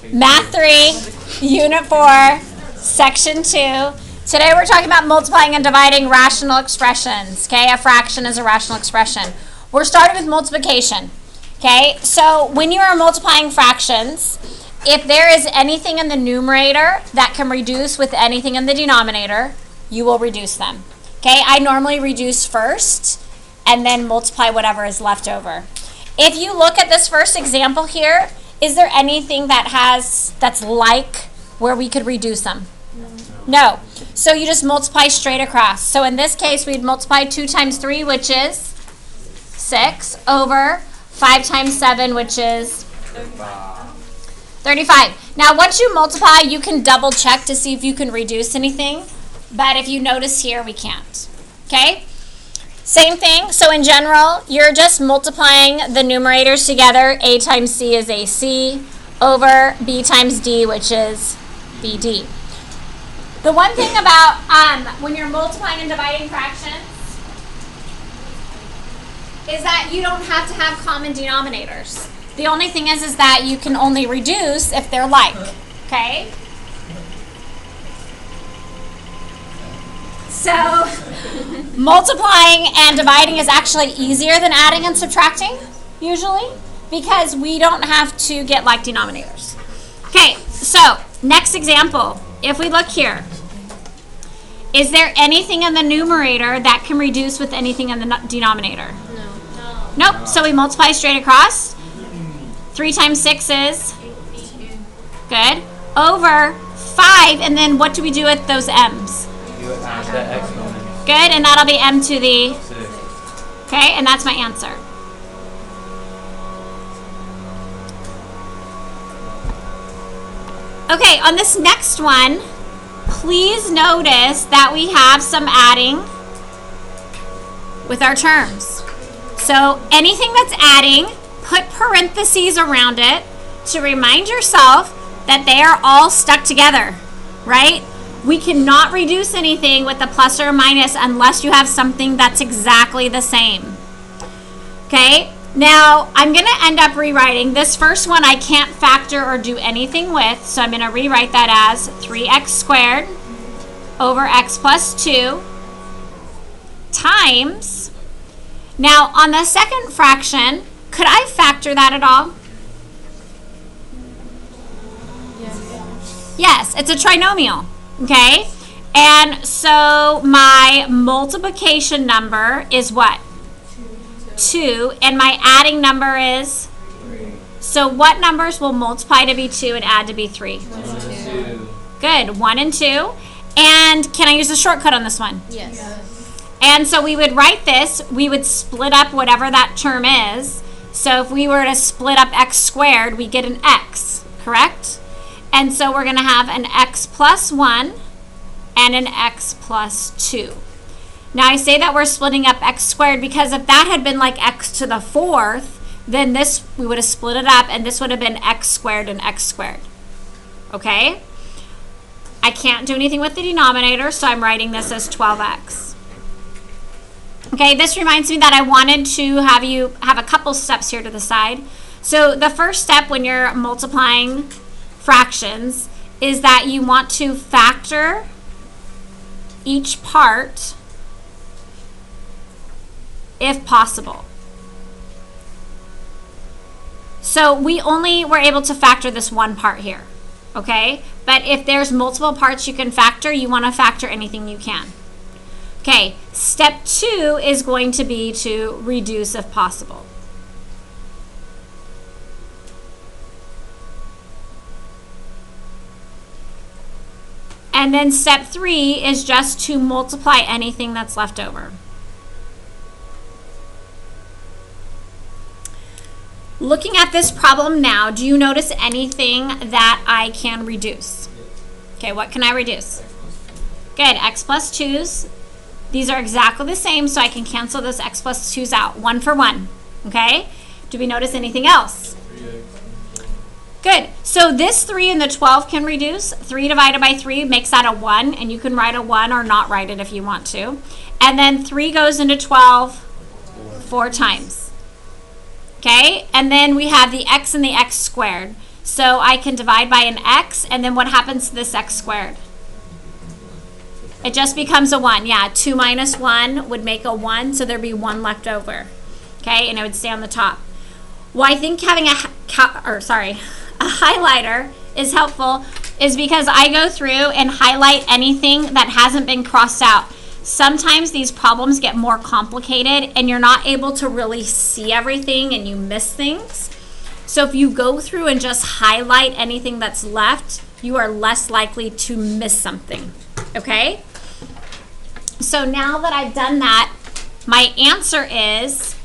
Math 3, Unit 4, Section 2. Today we're talking about multiplying and dividing rational expressions. Okay, a fraction is a rational expression. We're starting with multiplication. Okay, so when you are multiplying fractions, if there is anything in the numerator that can reduce with anything in the denominator, you will reduce them. Okay, I normally reduce first and then multiply whatever is left over. If you look at this first example here, is there anything that's like where we could reduce them? No. So you just multiply straight across. So in this case, we'd multiply 2 times 3, which is 6, over 5 times 7, which is 35. Now, once you multiply, you can double check to see if you can reduce anything. But if you notice here, we can't. Okay? Same thing. So in general, you're just multiplying the numerators together. A times C is AC over B times D, which is BD. The one thing about when you're multiplying and dividing fractions is that you don't have to have common denominators. The only thing is that you can only reduce if they're like. Okay? So, multiplying and dividing is actually easier than adding and subtracting, usually, because we don't have to get like denominators. Okay, so, next example. If we look here, is there anything in the numerator that can reduce with anything in the denominator? No. Nope, so we multiply straight across. 3 times 6 is? Good. Over 5, and then what do we do with those m's? Good, and that'll be m to the 6. Okay, and that's my answer. Okay, on this next one, please notice that we have some adding with our terms. So anything that's adding, put parentheses around it to remind yourself that they are all stuck together, right? We cannot reduce anything with a plus or a minus unless you have something that's exactly the same. Okay, now I'm going to end up rewriting. This first one I can't factor or do anything with, so I'm going to rewrite that as 3x squared over x plus 2 times. Now on the second fraction, could I factor that at all? Yes, it's a trinomial. Okay, and so my multiplication number is what? 2, and my adding number is? 3. So what numbers will multiply to be 2 and add to be 3? 1 and 2. Good, 1 and 2. And can I use a shortcut on this one? Yes. And so we would write this, we would split up whatever that term is. So if we were to split up x squared, we get an x, correct? And so we're going to have an x plus 1 and an x plus 2. Now I say that we're splitting up x squared because if that had been like x to the 4th, then this, we would have split it up and this would have been x squared and x squared. Okay? I can't do anything with the denominator, so I'm writing this as 12x. Okay, this reminds me that I wanted to have you have a couple steps here to the side. So the first step when you're multiplying fractions is that you want to factor each part if possible. So we only were able to factor this one part here, okay? But if there's multiple parts you can factor, you want to factor anything you can. Okay, step 2 is going to be to reduce if possible. And then step 3 is just to multiply anything that's left over. Looking at this problem now, do you notice anything that I can reduce? Okay, what can I reduce? Good, x plus 2's. These are exactly the same, so I can cancel those x plus 2's out, 1 for 1. Okay, do we notice anything else? Good. So this 3 and the 12 can reduce. 3 divided by 3 makes that a 1, and you can write a 1 or not write it if you want to. And then 3 goes into 12 4 times. Okay, and then we have the x and the x squared. So I can divide by an x, and then what happens to this x squared? It just becomes a 1. Yeah, 2 minus 1 would make a 1, so there'd be 1 left over. Okay, and it would stay on the top. Why I think having a highlighter is helpful is because I go through and highlight anything that hasn't been crossed out. Sometimes these problems get more complicated and you're not able to really see everything and you miss things. So if you go through and just highlight anything that's left, you are less likely to miss something, okay? So now that I've done that, my answer is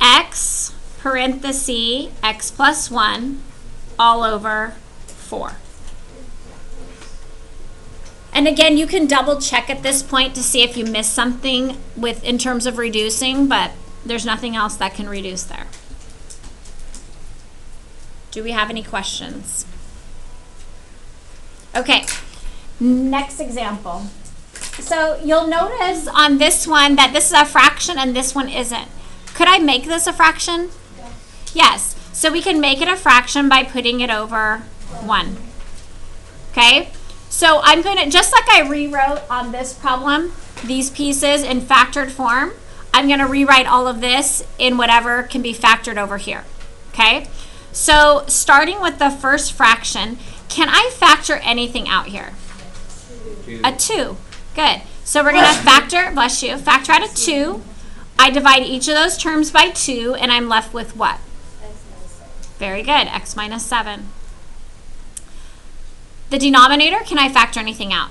x parenthesis x plus 1 all over 4. And again, you can double check at this point to see if you missed something in terms of reducing, but there's nothing else that can reduce there. Do we have any questions? Okay, next example. So you'll notice on this one that this is a fraction and this one isn't. Could I make this a fraction? Yes. So we can make it a fraction by putting it over 1. Okay? So I'm going to, just like I rewrote on this problem, these pieces in factored form, I'm going to rewrite all of this in whatever can be factored over here. Okay? So starting with the first fraction, can I factor anything out here? 2. A 2. Good. So we're going to factor, bless you, factor out a 2. I divide each of those terms by 2, and I'm left with what? Very good, x minus 7. The denominator, can I factor anything out?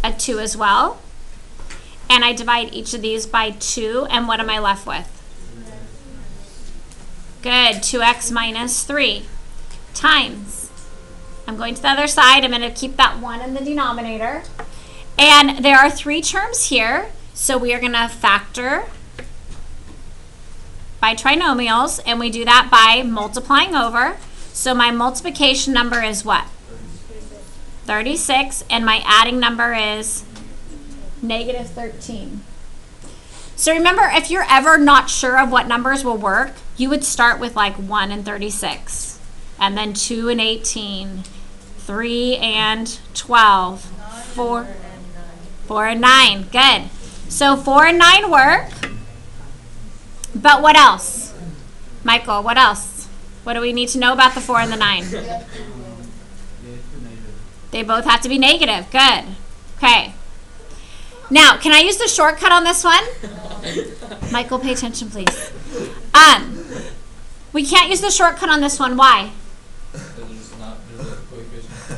A 2 as well. And I divide each of these by 2, and what am I left with? Good, 2x minus 3 times. I'm going to the other side. I'm going to keep that 1 in the denominator. And there are 3 terms here, so we are going to factor by trinomials, and we do that by multiplying over. So my multiplication number is what? 36, and my adding number is negative 13. So remember, if you're ever not sure of what numbers will work, you would start with like 1 and 36, and then 2 and 18, 3 and 12, 4 and 9. Good. So 4 and 9 work. But what else? Michael, what else? What do we need to know about the 4 and the 9? They both have to be negative. Good. Okay. Now, can I use the shortcut on this one? Michael, pay attention, please. We can't use the shortcut on this one. Why?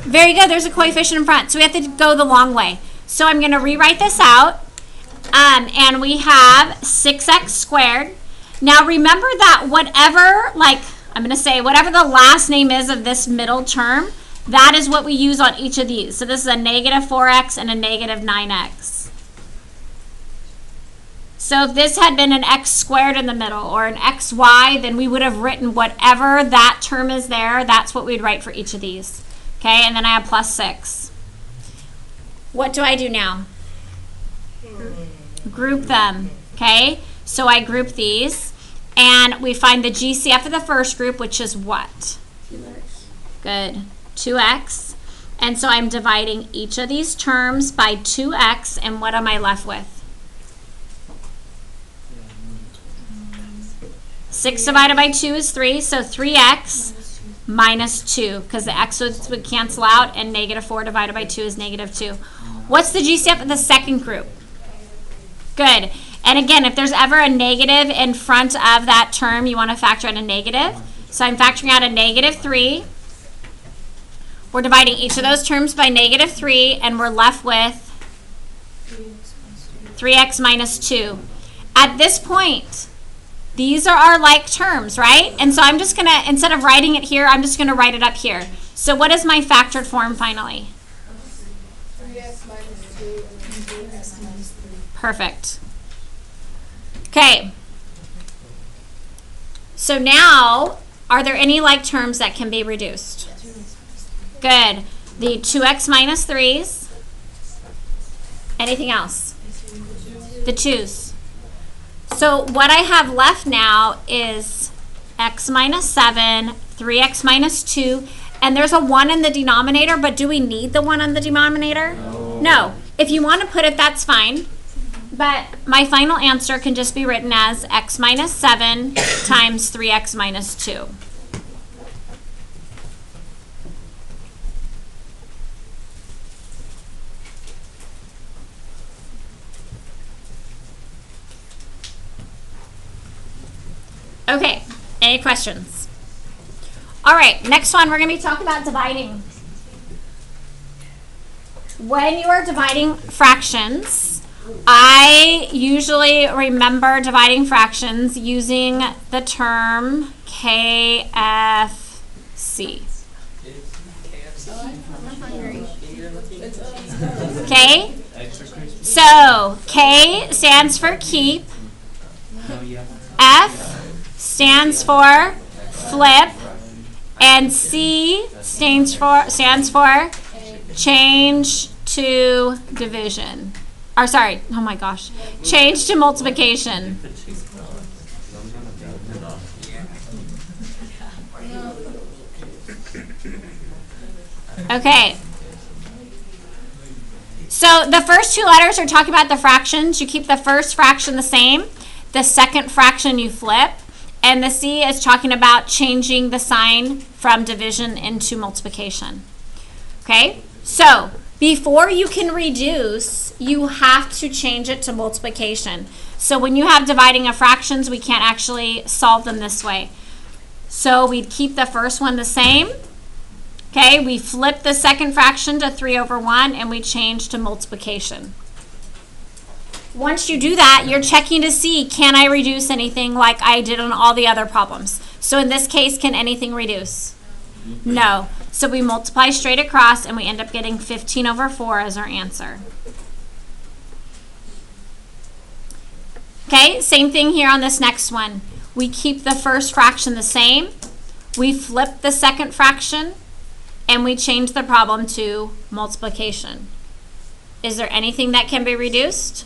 Very good. There's a coefficient in front. So we have to go the long way. So I'm going to rewrite this out. And we have 6x squared. Now remember that whatever, I'm going to say whatever the last name is of this middle term, that is what we use on each of these. So this is a negative 4x and a negative 9x. So if this had been an x squared in the middle or an xy, then we would have written whatever that term is there, that's what we'd write for each of these. Okay, and then I have plus 6. What do I do now? Group them. Okay, so I group these, and we find the GCF of the first group, which is what? 2x. Good. 2x. And so I'm dividing each of these terms by 2x, and what am I left with? 6 divided by 2 is 3, so 3x minus 2, because the x would cancel out, and negative 4 divided by 2 is negative 2. What's the GCF of the second group? Good. And again, if there's ever a negative in front of that term, you want to factor out a negative. So I'm factoring out a negative 3. We're dividing each of those terms by negative 3, and we're left with 3x minus 2. At this point, these are our like terms, right? And so I'm just going to, instead of writing it here, I'm just going to write it up here. So what is my factored form finally? 3x minus 2 and 3x minus 3. Perfect. Okay. So now, are there any like terms that can be reduced? Good. The 2x minus 3's. Anything else? The 2's. So what I have left now is x minus 7, 3x minus 2. And there's a 1 in the denominator, but do we need the 1 in the denominator? No. If you want to put it, that's fine. But my final answer can just be written as x minus 7 times 3x minus 2. Okay, any questions? All right, next one, we're going to be talking about dividing. When you are dividing fractions, I usually remember dividing fractions using the term KFC. Okay? So, K stands for keep. F stands for flip. And C stands for change to division. Or sorry, oh my gosh. Change to multiplication. Okay. So the first two letters are talking about the fractions. You keep the first fraction the same. The second fraction you flip. And the C is talking about changing the sign from division into multiplication. Okay? So, before you can reduce, you have to change it to multiplication. So when you have dividing of fractions, we can't actually solve them this way. So we'd keep the first one the same. Okay? We flip the second fraction to 3 over 1, and we change to multiplication. Once you do that, you're checking to see, can I reduce anything like I did on all the other problems? So in this case, can anything reduce? No. So we multiply straight across, and we end up getting 15 over 4 as our answer. Okay, same thing here on this next one. We keep the first fraction the same. We flip the second fraction, and we change the problem to multiplication. Is there anything that can be reduced?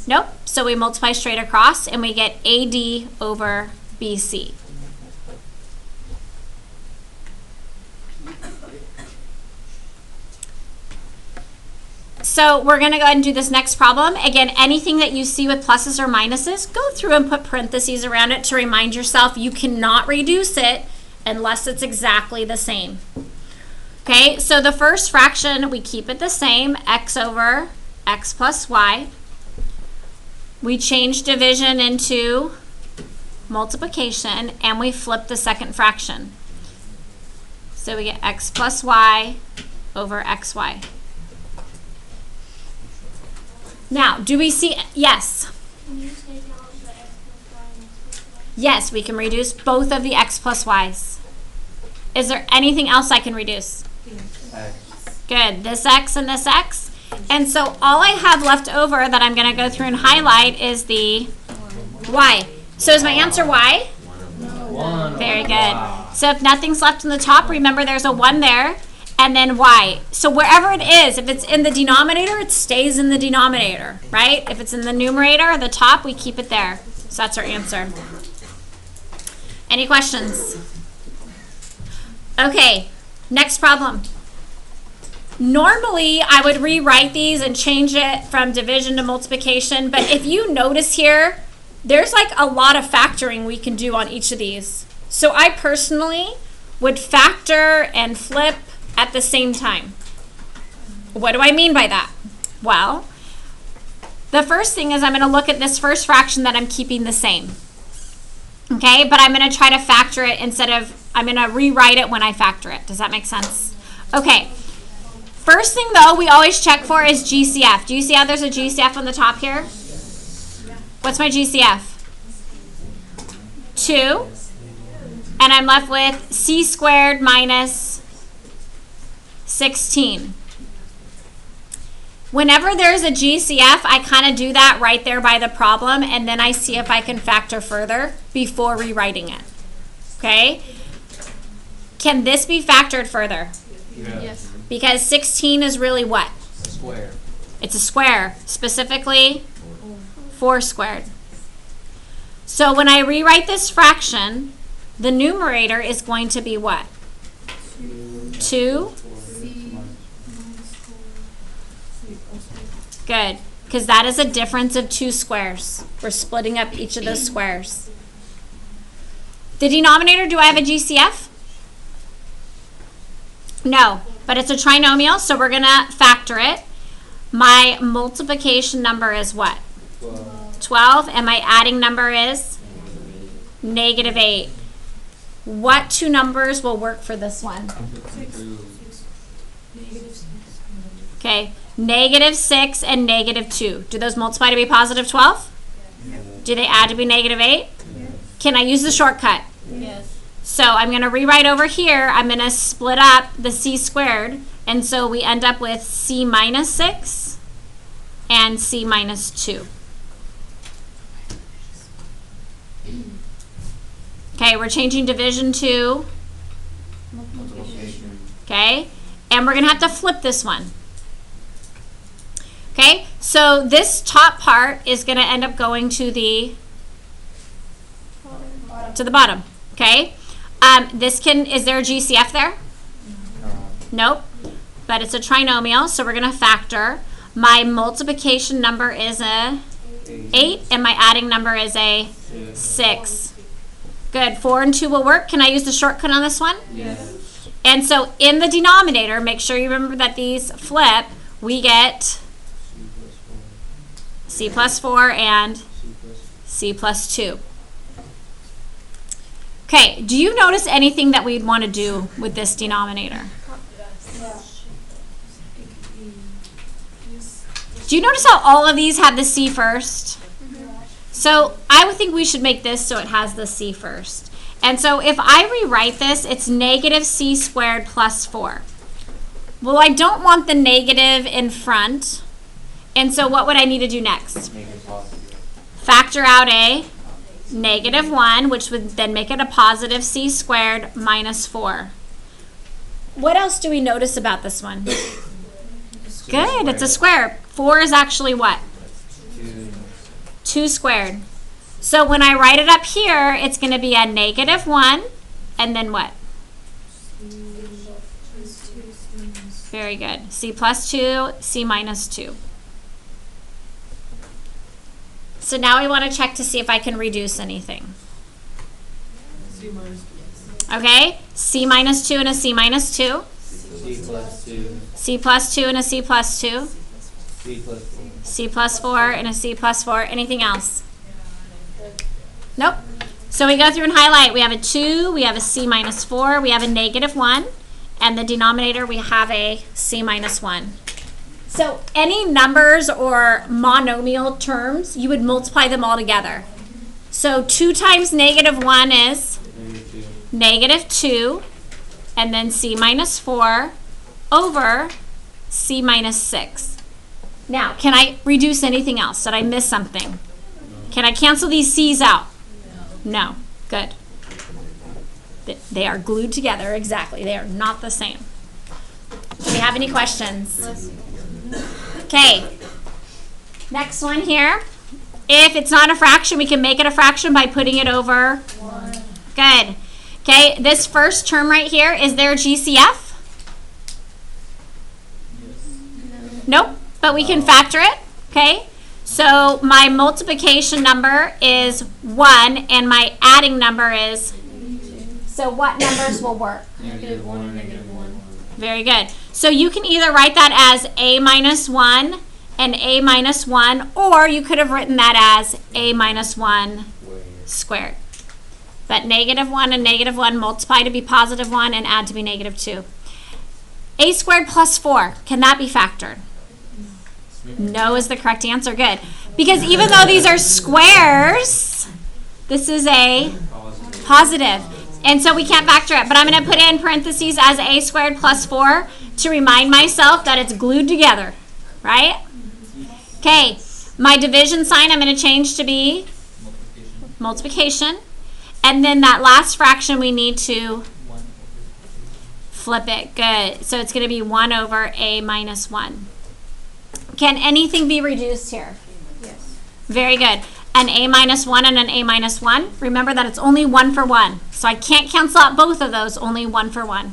Nope. So we multiply straight across, and we get AD over BC. So we're going to go ahead and do this next problem. Again, anything that you see with pluses or minuses, go through and put parentheses around it to remind yourself you cannot reduce it unless it's exactly the same. Okay, so the first fraction, we keep it the same, x over x plus y. We change division into multiplication, and we flip the second fraction. So we get x plus y over xy. Now, do we see, yes. Yes, we can reduce both of the x plus y's. Is there anything else I can reduce? Good, this x and this x. And so all I have left over that I'm going to go through and highlight is the y. So is my answer y? Very good. So if nothing's left in the top, remember there's a 1 there, and then y. So wherever it is, if it's in the denominator, it stays in the denominator, right? If it's in the numerator, the top, we keep it there. So that's our answer. Any questions? Okay, next problem. Normally, I would rewrite these and change it from division to multiplication, but if you notice here, there's like a lot of factoring we can do on each of these. So I personally would factor and flip at the same time. What do I mean by that? Well, the first thing is I'm going to look at this first fraction that I'm keeping the same. Okay, but I'm going to try to factor it instead of, I'm going to rewrite it when I factor it. Does that make sense? Okay. First thing, though, we always check for is GCF. Do you see how there's a GCF on the top here? What's my GCF? 2. And I'm left with c squared minus 16. Whenever there's a GCF, I kind of do that right there by the problem, and then I see if I can factor further before rewriting it. Okay? Can this be factored further? Yeah. Yes. Because 16 is really what? Square. It's a square, specifically 4 squared. So when I rewrite this fraction, the numerator is going to be what? 2. Good, because that is a difference of 2 squares. We're splitting up each of those squares. The denominator, do I have a GCF? No, but it's a trinomial, so we're going to factor it. My multiplication number is what? 12, and my adding number is? -8. What two numbers will work for this one? Okay, -6 and -2. Do those multiply to be positive 12? Do they add to be -8? Can I use the shortcut? Yes. So I'm going to rewrite over here. I'm going to split up the c squared, and so we end up with c minus 6 and c minus 2. Okay, we're changing division to, okay, and we're going to have to flip this one. Okay, so this top part is going to end up going to the bottom. Okay, is there a GCF there? Nope, but it's a trinomial, so we're going to factor. My multiplication number is a 8, and my adding number is a 6. Good, 4 and 2 will work. Can I use the shortcut on this one? Yes. And so in the denominator, make sure you remember that these flip, we get c plus 4 and c plus 2. Okay, do you notice anything that we'd want to do with this denominator? Do you notice how all of these have the c first? So I would think we should make this so it has the c first. And so if I rewrite this, it's -c squared plus 4. Well, I don't want the negative in front. And so what would I need to do next? Factor out a -1, which would then make it a positive c squared minus 4. What else do we notice about this one? Good, it's a square. 4 is actually what? 2 squared. So when I write it up here, it's going to be a -1, and then what? Very good. C plus 2, C minus 2. So now we want to check to see if I can reduce anything. Okay, C minus 2 and a C minus 2. C plus 2. C plus 2 and a C plus 2. C plus 4. C plus 4 and a C plus 4. Anything else? Nope. So we go through and highlight. We have a 2, we have a C minus 4, we have a -1, and the denominator we have a C minus 1. So any numbers or monomial terms, you would multiply them all together. So 2 times -1 is -2, and then C minus 4 over C minus 6. Now, can I reduce anything else? Did I miss something? Can I cancel these C's out? No. Good. They are glued together, exactly. They are not the same. Do we have any questions? Okay. Next one here. If it's not a fraction, we can make it a fraction by putting it over 1. Good. Okay, this first term right here, is there a GCF? Nope, but we can factor it. Okay. So my multiplication number is 1 and my adding number is, so what numbers will work? -1 and -1. Very good. So you can either write that as a minus 1 and a minus 1, or you could have written that as a minus 1 squared. But -1 and -1 multiply to be +1 and add to be -2. A squared plus 4, can that be factored? No is the correct answer. Good. Because even though these are squares, this is a positive. And so we can't factor it. But I'm going to put it in parentheses as a squared plus 4 to remind myself that it's glued together. Right? Okay. My division sign I'm going to change to be multiplication. And then that last fraction we need to flip it. Good. So it's going to be 1 over a minus 1. Can anything be reduced here? Yes. Very good. an a minus 1 and an a minus 1. Remember that it's only 1 for 1. So I can't cancel out both of those, only 1 for 1.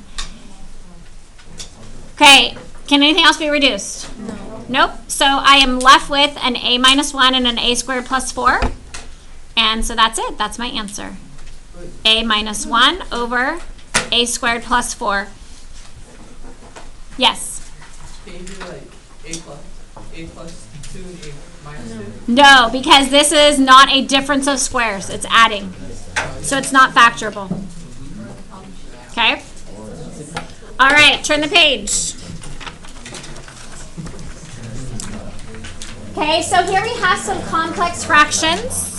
Okay, can anything else be reduced? No. Nope. So I am left with an a minus 1 and an a squared plus 4. And so that's it. That's my answer. A minus 1 over a squared plus 4. Yes? Can you do like a plus 2 and a minus 2? No, because this is not a difference of squares. It's adding. So it's not factorable. Okay? All right, turn the page. Okay, so here we have some complex fractions.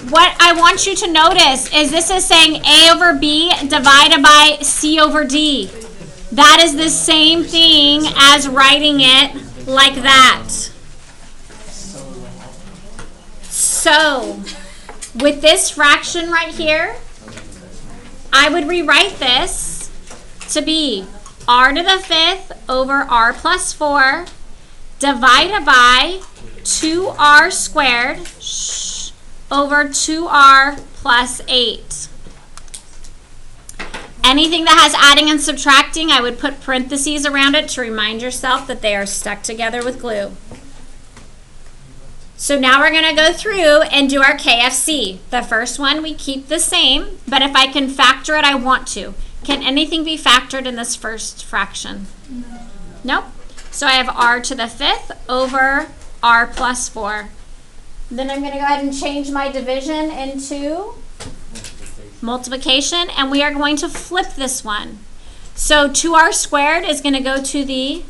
What I want you to notice is this is saying a over b divided by c over d. That is the same thing as writing it like that. So, with this fraction right here, I would rewrite this to be r to the 5th over r plus 4 divided by 2r squared over 2r plus 8. Anything that has adding and subtracting, I would put parentheses around it to remind yourself that they are stuck together with glue. So now we're going to go through and do our KFC. The first one we keep the same, but if I can factor it, I want to. Can anything be factored in this first fraction? No. Nope. So I have r to the 5th over r plus 4. Then I'm going to go ahead and change my division into multiplication, and we are going to flip this one. So 2r squared is going to go to the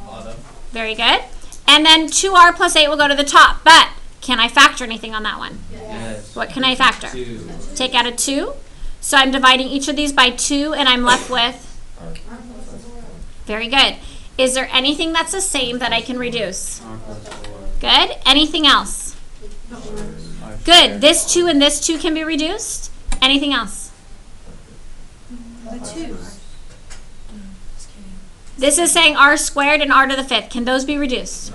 bottom. Very good. And then 2r plus 8 will go to the top. But can I factor anything on that one? Yes. What can I factor? 2. Take out a 2. So I'm dividing each of these by 2, and I'm left with? Very good. Is there anything that's the same that I can reduce? R plus 4. Good. Anything else? Good. This 2 and this 2 can be reduced. Anything else? The 2s. This is saying r squared and r to the 5th. Can those be reduced?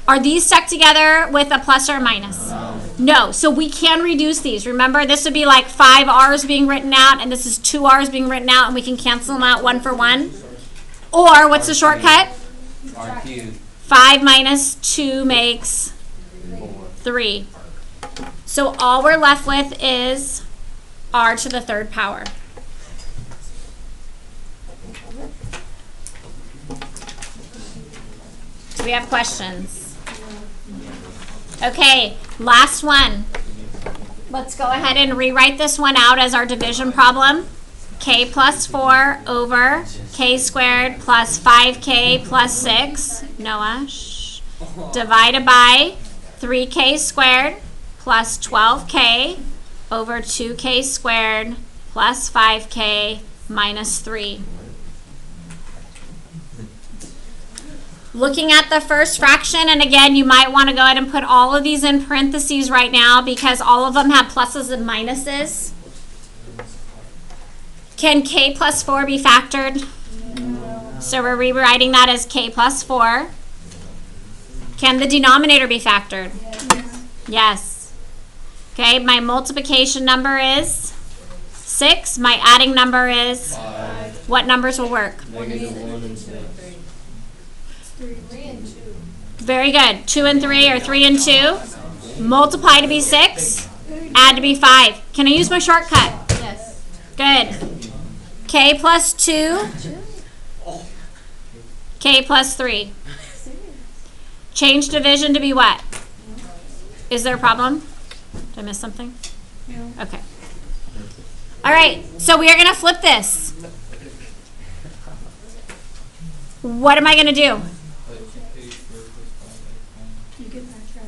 Are these stuck together with a plus or a minus? No. So we can reduce these. Remember, this would be like 5 r's being written out, and this is 2 r's being written out, and we can cancel them out 1 for 1. Or what's the shortcut? R cubed. 5 minus 2 makes 3. So all we're left with is r to the 3rd power. Do we have questions? Okay, last one. Let's go ahead and rewrite this one out as our division problem. K plus 4 over k squared plus 5k plus 6, Noah, divided by 3k squared plus 12k over 2k squared plus 5k minus 3. Looking at the first fraction, and again, you might want to go ahead and put all of these in parentheses right now because all of them have pluses and minuses. Can k plus 4 be factored? No. So we're rewriting that as k plus 4. Can the denominator be factored? Yes. Okay, my multiplication number is 6. My adding number is 5. What numbers will work? Negative 1 and 6. 3 and 2. Very good. 2 and 3 or 3 and 2. Multiply to be 6. Add to be 5. Can I use my shortcut? Yes. Good. K plus 2. K plus 3. Change division to be what? Is there a problem? Did I miss something? No. Okay. All right. So we are going to flip this. What am I going to do? You can factor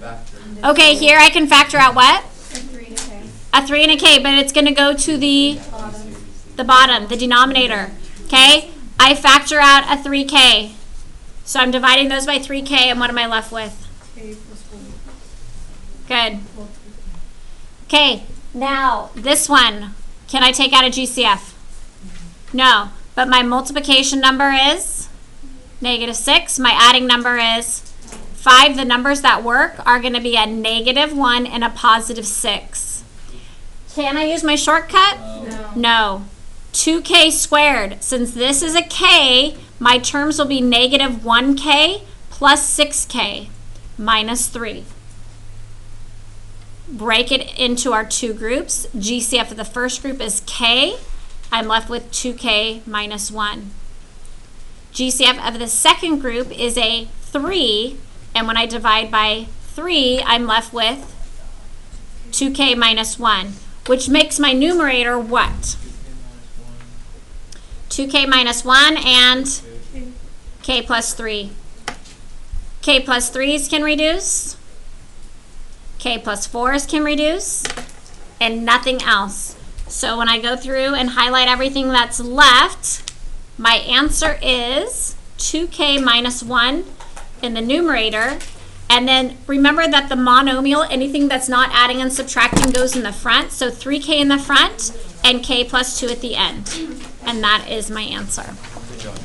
out Okay, here I can factor out what? a 3 and a k. A 3 and a k, but it's going to go to the bottom, the denominator. Okay? I factor out a 3k. So I'm dividing those by 3k, and what am I left with? K plus 4. Good. Okay, now this one. Can I take out a GCF? No. But my multiplication number is -6. My adding number is 5, the numbers that work are going to be a -1 and a +6. Can I use my shortcut? No. 2k squared. Since this is a k, my terms will be -1k plus 6k minus 3. Break it into our two groups. GCF of the first group is k. I'm left with 2k minus 1. GCF of the second group is a 3, and when I divide by 3, I'm left with 2k minus 1, which makes my numerator what? 2k minus 1 and k plus 3. K plus 3s can reduce. K plus 4s can reduce. And nothing else. So when I go through and highlight everything that's left, my answer is 2k minus 1 in the numerator. And then remember that the monomial, anything that's not adding and subtracting goes in the front. So 3k in the front and k plus 2 at the end. And that is my answer. Good job.